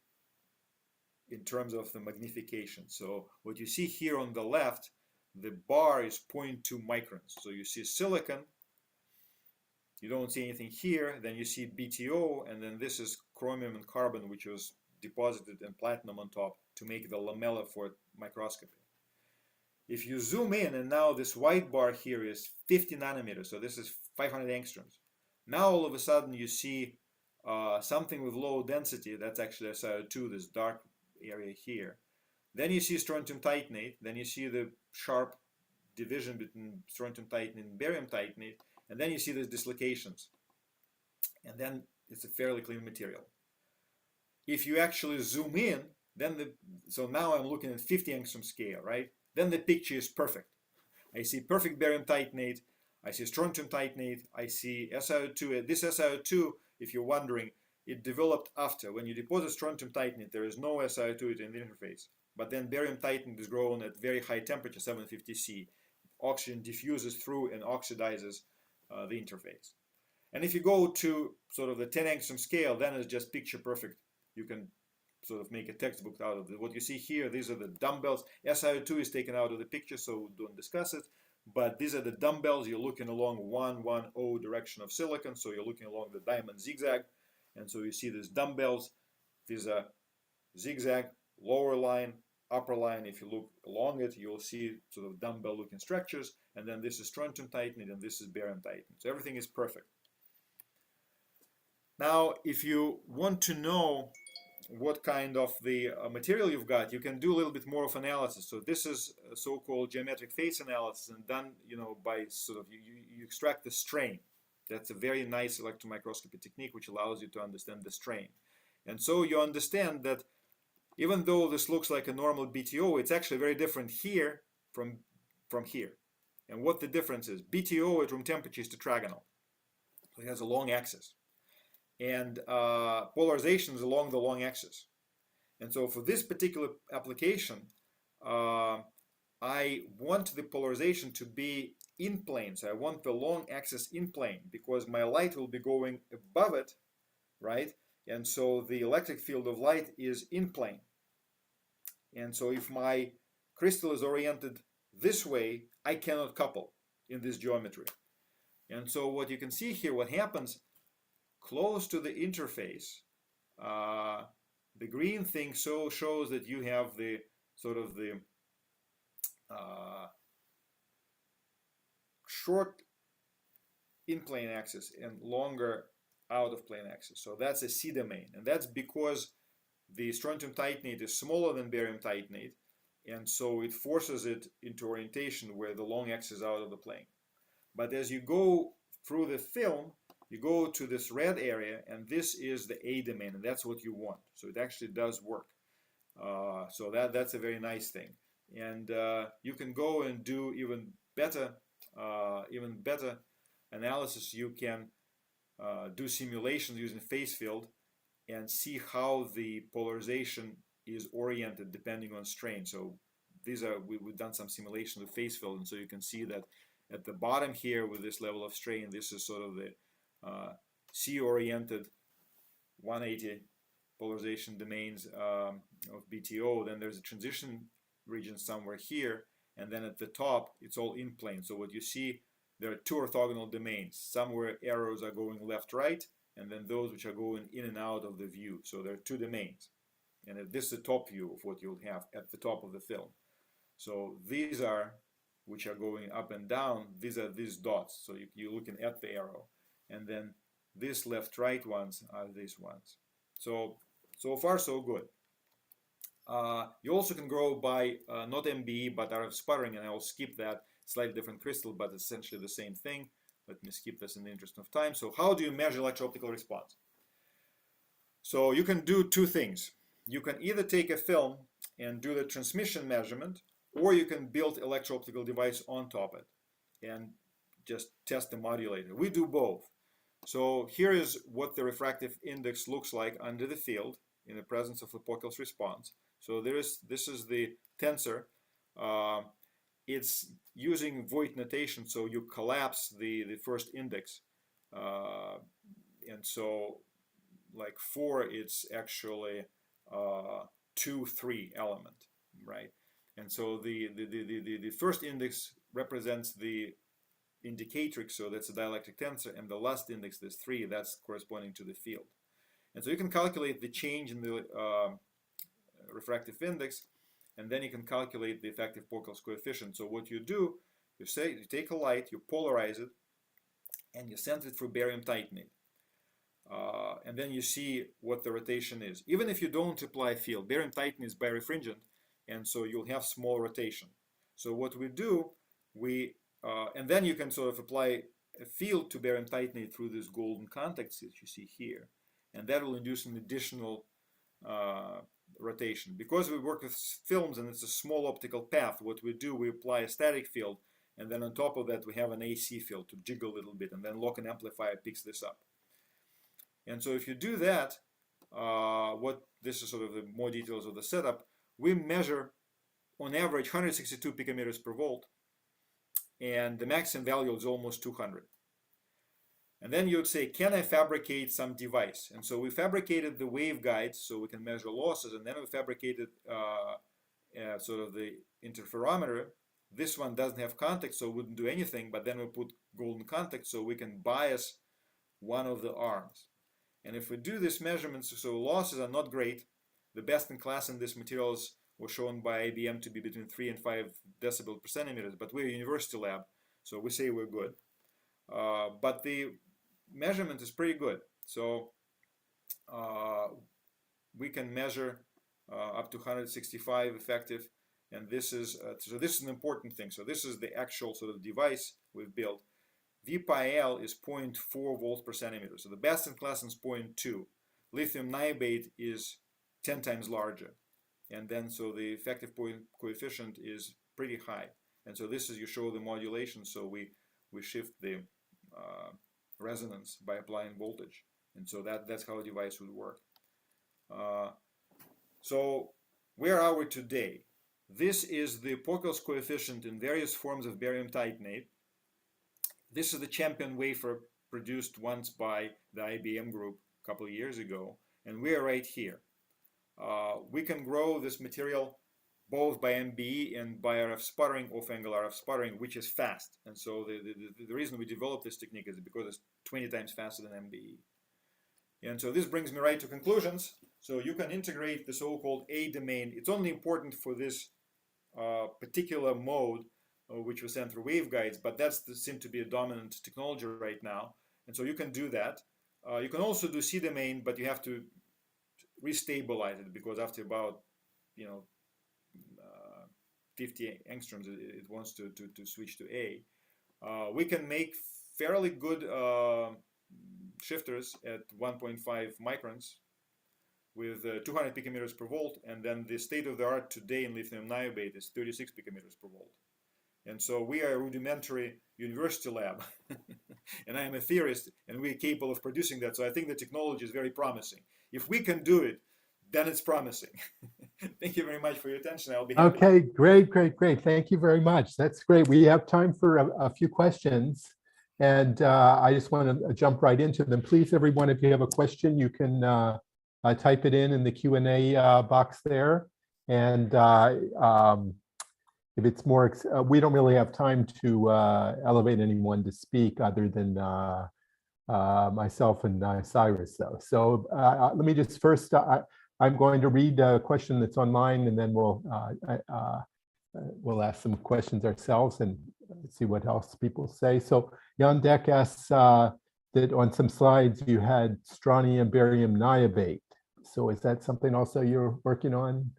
in terms of the magnification. So what you see here on the left, the bar is 0.2 microns. So you see silicon, you don't see anything here, then you see BTO, and then this is chromium and carbon, which was deposited and platinum on top to make the lamella for microscopy. If you zoom in, and now this white bar here is 50 nanometers, so this is 500 angstroms. Now all of a sudden you see something with low density. That's actually SiO2, this dark area here. Then you see strontium titanate. Then you see the sharp division between strontium titanate and barium titanate. And then you see these dislocations. And then it's a fairly clean material. If you actually zoom in, then so now I'm looking at 50 angstrom scale, right? Then the picture is perfect. I see perfect barium titanate. I see strontium titanate. I see SiO2. This SiO2, if you're wondering, it developed after. When you deposit strontium titanate, there is no SiO2 in the interface. But then barium titanate is grown at very high temperature, 750 C. Oxygen diffuses through and oxidizes the interface. And if you go to sort of the 10 angstrom scale, then it's just picture perfect. You can sort of make a textbook out of it. What you see here, these are the dumbbells. SiO2 is taken out of the picture, so don't discuss it. But these are the dumbbells. You're looking along 110 direction of silicon, so you're looking along the diamond zigzag. And so you see these dumbbells. These are zigzag, lower line, upper line. If you look along it, you'll see sort of dumbbell-looking structures. And then this is strontium titanate, and this is barium titanate. So everything is perfect. Now, if you want to know what kind of the material you've got, you can do a little bit more of analysis. So this is a so-called geometric phase analysis, and done, by sort of you extract the strain. That's a very nice electron microscopy technique which allows you to understand the strain. And so you understand that even though this looks like a normal BTO, it's actually very different here from here. And what the difference is, BTO at room temperature is tetragonal. So it has a long axis. And polarization is along the long axis. And so for this particular application, I want the polarization to be in plane. So I want the long axis in plane because my light will be going above it, right? And so the electric field of light is in plane. And so if my crystal is oriented this way, I cannot couple in this geometry. And so what you can see here, what happens close to the interface, the green thing shows that you have the sort of the short in-plane axis and longer out-of-plane axis. So that's a C domain, and that's because the strontium titanate is smaller than barium titanate, and so it forces it into orientation where the long axis is out of the plane. But as you go through the film, you go to this red area, and this is the A domain, and that's what you want. So it actually does work. So that's a very nice thing. And you can go and do even better analysis. You can do simulations using phase field and see how the polarization is oriented depending on strain. So we've done some simulation with phase field, and so you can see that at the bottom here with this level of strain, this is sort of the C-oriented 180 polarization domains of BTO. Then there's a transition region somewhere here, and then at the top it's all in plane. So what you see, there are two orthogonal domains. Somewhere arrows are going left, right, and then those which are going in and out of the view. So there are two domains, and this is the top view of what you'll have at the top of the film. So these are, which are going up and down, these are these dots. So you're looking at the arrow. And then these left-right ones are these ones. So far so good. You also can grow by not MBE but RF sputtering, and I will skip that. Slightly different crystal, but essentially the same thing. Let me skip this in the interest of time. So how do you measure electro-optical response? So you can do two things. You can either take a film and do the transmission measurement, or you can build electro-optical device on top of it and just test the modulator. We do both. So here is what the refractive index looks like under the field in the presence of a Pockels response. So this is the tensor. It's using Voigt notation, so you collapse the first index. And so like 4, it's actually 2, 3 element, right? And so the first index represents the indicatrix, so that's a dielectric tensor, and the last index, this 3, that's corresponding to the field. And so you can calculate the change in the refractive index, and then you can calculate the effective Pockels coefficient. So what you do, you take a light, you polarize it, and you send it through barium titanate. And then you see what the rotation is. Even if you don't apply a field, barium titanate is birefringent, and so you'll have small rotation. So what we do, and then you can sort of apply a field to barium titanate through these golden contacts that you see here, and that will induce an additional rotation. Because we work with films and it's a small optical path, what we do, we apply a static field, and then on top of that we have an AC field to jiggle a little bit, and then lock and amplifier picks this up. And so if you do that, this is sort of the more details of the setup. We measure on average 162 picometers per volt, and the maximum value is almost 200. And then you would say, can I fabricate some device? And so we fabricated the waveguides so we can measure losses, and then we fabricated sort of the interferometer. This one doesn't have contact, so it wouldn't do anything, but then we put golden contact so we can bias one of the arms. And if we do this measurement, so losses are not great. The best in class in this materials was shown by IBM to be between 3 and 5 decibel per centimeters, but we're a university lab, so we say we're good. But the measurement is pretty good. So we can measure up to 165 effective, and this is an important thing. So this is the actual sort of device we've built. V pi L is 0.4 volts per centimeter. So the best in class is 0.2. Lithium niobate is 10 times larger. And then so the effective coefficient is pretty high. And so this is, you show the modulation, so we shift the resonance by applying voltage. And so that's how a device would work. So where are we today? This is the Pockels coefficient in various forms of barium titanate. This is the champion wafer produced once by the IBM group a couple of years ago, and we are right here. We can grow this material both by MBE and by RF sputtering, off-angle RF sputtering, which is fast. And so the reason we developed this technique is because it's 20 times faster than MBE. And so this brings me right to conclusions. So you can integrate the so-called A domain. It's only important for this particular mode, which was sent through waveguides, but that's seemed to be a dominant technology right now. And so you can do that. You can also do C domain, but you have to restabilize it, because after about 50 angstroms, it wants to switch to A. We can make fairly good shifters at 1.5 microns with 200 picometers per volt, and then the state of the art today in lithium niobate is 36 picometers per volt. And so we are a rudimentary university lab, and I am a theorist, and we're capable of producing that. So I think the technology is very promising. If we can do it, then it's promising. Thank you very much for your attention. I'll be happy. Okay, great. Thank you very much. That's great. We have time for a few questions, and I just want to jump right into them. Please, everyone, if you have a question, you can type it in the Q&A box there. And if it's more, we don't really have time to elevate anyone to speak other than myself and Cyrus, though. So let me just first, I'm going to read a question that's online, and then we'll ask some questions ourselves and see what else people say. So Jan Dek asks that on some slides you had strontium barium niobate. So is that something also you're working on?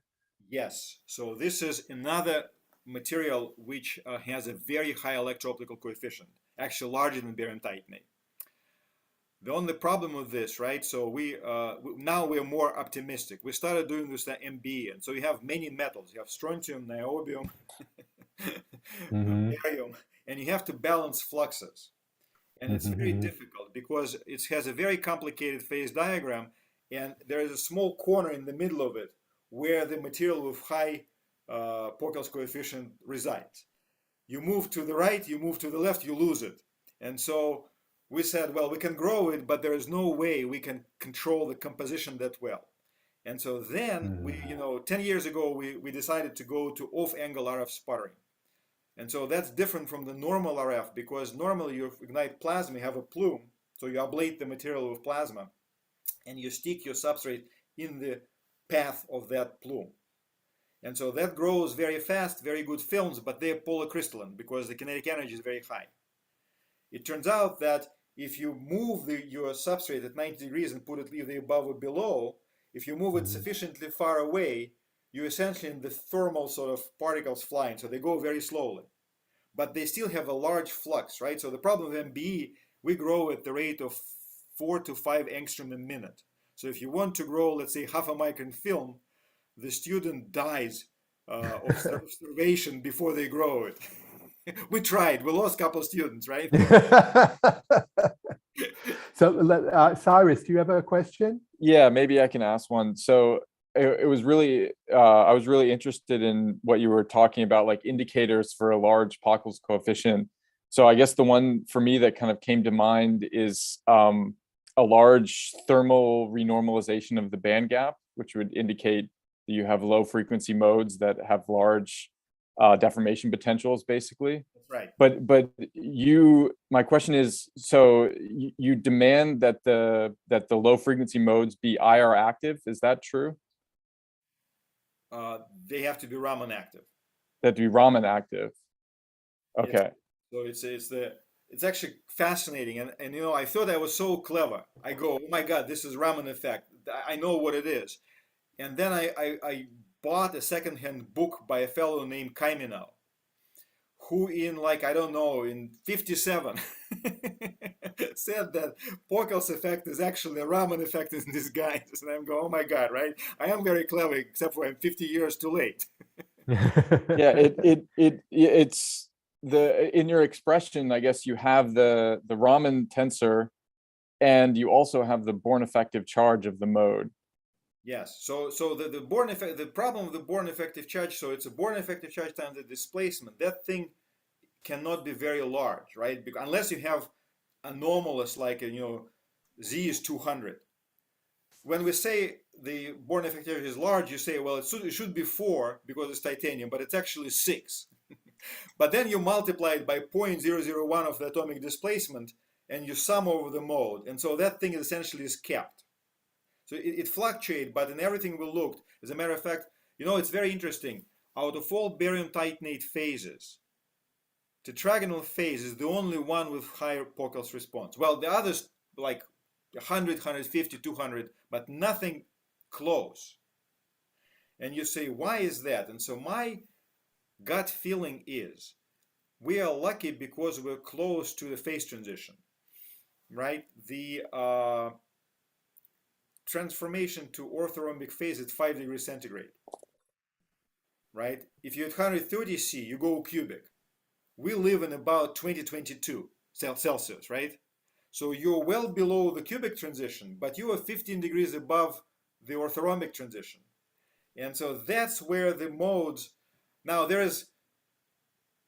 Yes. So this is another material which has a very high electrooptical coefficient, actually larger than barium titanate. The only problem with this, right? So now we're more optimistic. We started doing this at MBE, and so you have many metals. You have strontium, niobium, barium, and you have to balance fluxes. And it's very difficult because it has a very complicated phase diagram, and there is a small corner in the middle of it where the material with high Pockels coefficient resides. You move to the right, you move to the left, you lose it. And so we said, well, we can grow it, but there is no way we can control the composition that well. And so then we, 10 years ago, we decided to go to off-angle RF sputtering. And so that's different from the normal RF, because normally you ignite plasma, you have a plume, so you ablate the material with plasma. and you stick your substrate in the path of that plume. And so that grows very fast, very good films, but they're polycrystalline because the kinetic energy is very high. It turns out that if you move your substrate at 90 degrees and put it either above or below, if you move it sufficiently far away, you're essentially in the thermal sort of particles flying, so they go very slowly. But they still have a large flux, right? So the problem with MBE, we grow at the rate of 4 to 5 angstrom a minute. So if you want to grow, let's say, half a micron film, the student dies of starvation before they grow it. We tried. We lost a couple of students, right? So, Cyrus, do you have a question? Yeah, maybe I can ask one. So it was really, I was really interested in what you were talking about, like indicators for a large Pockels coefficient. So I guess the one for me that kind of came to mind is a large thermal renormalization of the band gap, which would indicate that you have low frequency modes that have large deformation potentials, basically. That's right. But my question is, so you demand that the low frequency modes be IR active. Is that true? They have to be Raman active. They have to be Raman active. Okay. Yes. So it's actually fascinating, and I thought I was so clever. I go, oh my God, this is Raman effect. I know what it is, and then I bought a secondhand book by a fellow named Kaiminau, who in in 57 said that Pockels effect is actually a Raman effect in disguise. And I'm going, oh my God, right? I am very clever, except for I'm 50 years too late. Yeah, it's in your expression, I guess you have the Raman tensor, and you also have the Born effective charge of the mode. Yes. So the Born effect, the problem with the Born effective charge, so it's a Born effective charge times the displacement. That thing cannot be very large, right? Because unless you have anomalous like Z is 200. When we say the Born effective charge is large, you say, well, it should be 4 because it's titanium, but it's actually 6. But then you multiply it by 0.001 of the atomic displacement, and you sum over the mode, and so that thing essentially is kept. So it fluctuates, but in everything we looked, as a matter of fact, it's very interesting. Out of all barium titanate phases, tetragonal phase is the only one with higher Pockels response. Well, the others like 100, 150, 200, but nothing close. And you say, why is that? And so my gut feeling is we are lucky because we're close to the phase transition, right? The transformation to orthorhombic phase at 5 degrees centigrade, right? If you're at 130 C, you go cubic. We live in about 2022 Celsius, right? So you're well below the cubic transition, but you are 15 degrees above the orthorhombic transition. And so that's where the modes, now there is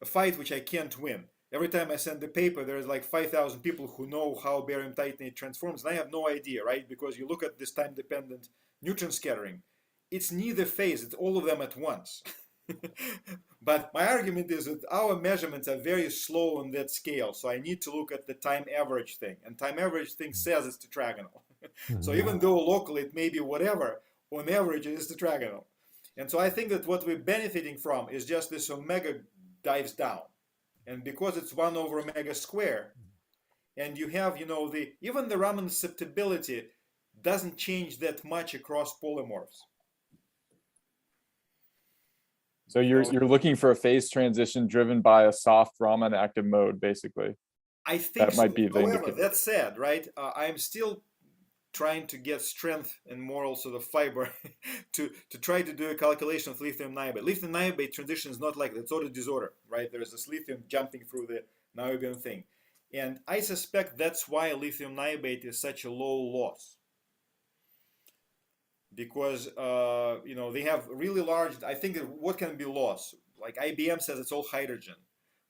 a fight which I can't win. Every time I send the paper, there's like 5,000 people who know how barium titanate transforms, and I have no idea, right? Because you look at this time-dependent neutron scattering, it's neither phase, it's all of them at once. But my argument is that our measurements are very slow on that scale, so I need to look at the time average thing, and time average thing says it's tetragonal. So even though locally it may be whatever, on average it is tetragonal. And so I think that what we're benefiting from is just this omega dives down. And because it's 1 over omega square, and you have, even the Raman susceptibility doesn't change that much across polymorphs. So you're looking for a phase transition driven by a soft Raman active mode, basically. I think that might be the However, indicator. that said, right, I'm still trying to get strength and moral sort of fiber to try to do a calculation of lithium niobate. Lithium niobate transition is not like that. It's order disorder, right? There's this lithium jumping through the niobium thing. And I suspect that's why lithium niobate is such a low loss. Because, they have really large, I think what can be lost? Like IBM says it's all hydrogen.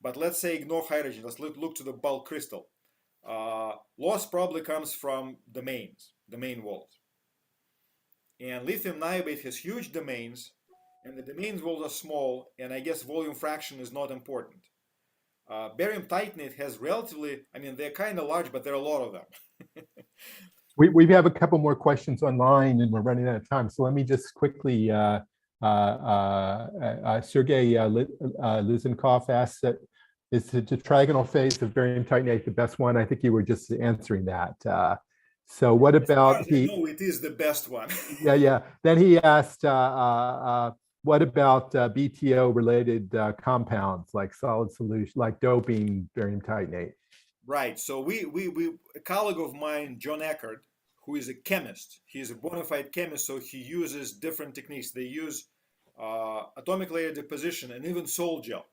But let's say ignore hydrogen. Let's look to the bulk crystal. Loss probably comes from domains, domain walls. And lithium niobate has huge domains, and the domains walls are small, and I guess volume fraction is not important. Barium titanate has relatively, they're kind of large, but there are a lot of them. We have a couple more questions online and we're running out of time. So let me just quickly, Sergey Lysenkov asked that, is the tetragonal phase of barium titanate the best one? I think you were just answering that. So what As far about as I know, it is the best one. yeah. Then he asked, what about BTO related compounds like solid solution, like doping barium titanate? Right. So a colleague of mine, John Eckert, who is a chemist, he's a bona fide chemist, so he uses different techniques. They use atomic layer deposition and even sol gel.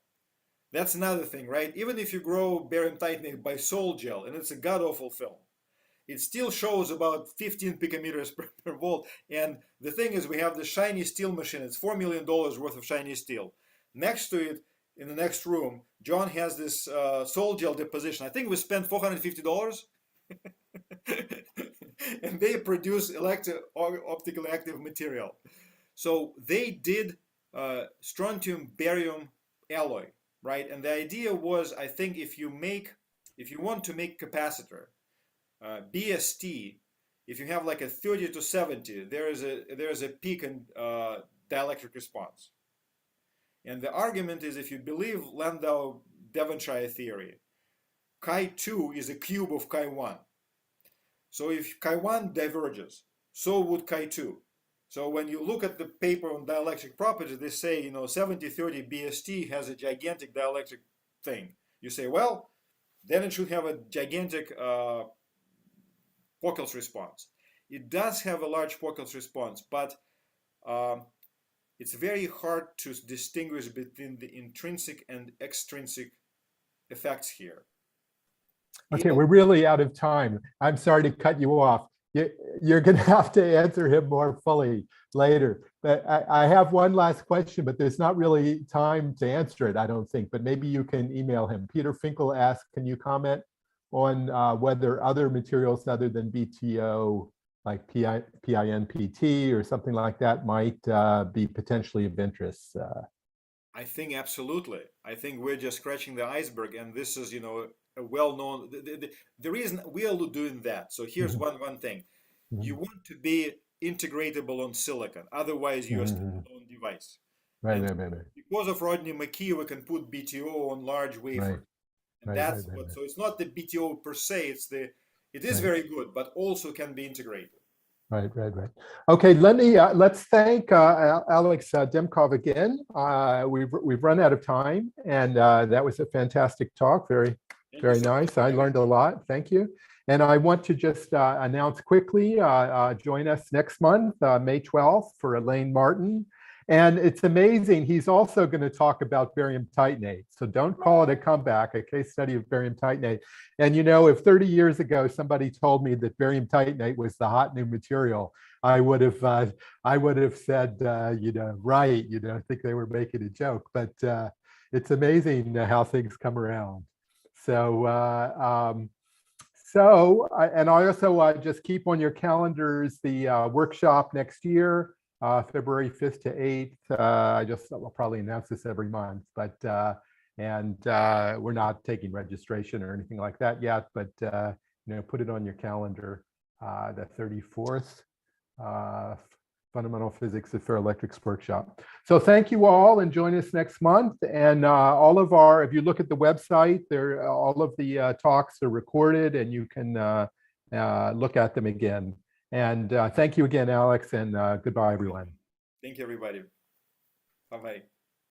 That's another thing, right? Even if you grow barium titanate by sol gel, and it's a god-awful film, it still shows about 15 picometers per volt. And the thing is, we have the shiny steel machine. It's $4 million worth of shiny steel. Next to it, in the next room, John has this sol gel deposition. I think we spent $450. And they produce optically active material. So they did strontium barium alloy, right? And the idea was, I think, if you want to make capacitor, BST, if you have like a 30 to 70, there is a peak in dielectric response. And the argument is, if you believe Landau-Devonshire theory, chi2 is a cube of chi1. So if chi1 diverges, so would chi2. So when you look at the paper on dielectric properties, they say, 70-30 BST has a gigantic dielectric thing. You say, well, then it should have a gigantic Pockels response. It does have a large Pockels response, but it's very hard to distinguish between the intrinsic and extrinsic effects here. Okay, we're really out of time. I'm sorry to cut you off. You're going to have to answer him more fully later. But I have one last question, but there's not really time to answer it, I don't think. But maybe you can email him. Peter Finkel asked, can you comment on whether other materials other than BTO, like PINPT or something like that, might be potentially of interest? I think absolutely. I think we're just scratching the iceberg, and this is, a well-known. The reason we are doing that. So here's one thing: you want to be integratable on silicon, otherwise you're a standalone device. Right. Because of Rodney McKee, we can put BTO on large wafers. And that's what. So it's not the BTO per se. It is very good, but also can be integrated. Right. Okay, let's thank Alex Demkov again. We've run out of time, and that was a fantastic talk. Very nice. I learned a lot. Thank you. And I want to just announce quickly, join us next month, May 12th, for Elaine Martin. And it's amazing, he's also going to talk about barium titanate. So don't call it a comeback, a case study of barium titanate. And if 30 years ago somebody told me that barium titanate was the hot new material, I would have said, right, I think they were making a joke. But it's amazing how things come around. So, and I also just keep on your calendars the workshop next year. February 5th to 8th. I'll probably announce this every month, but we're not taking registration or anything like that yet, but put it on your calendar, the 34th, Fundamental Physics of Ferroelectric's workshop. So thank you all, and join us next month. And if you look at the website, all of the talks are recorded, and you can look at them again. And thank you again, Alex, and goodbye, everyone. Thank you, everybody. Bye-bye.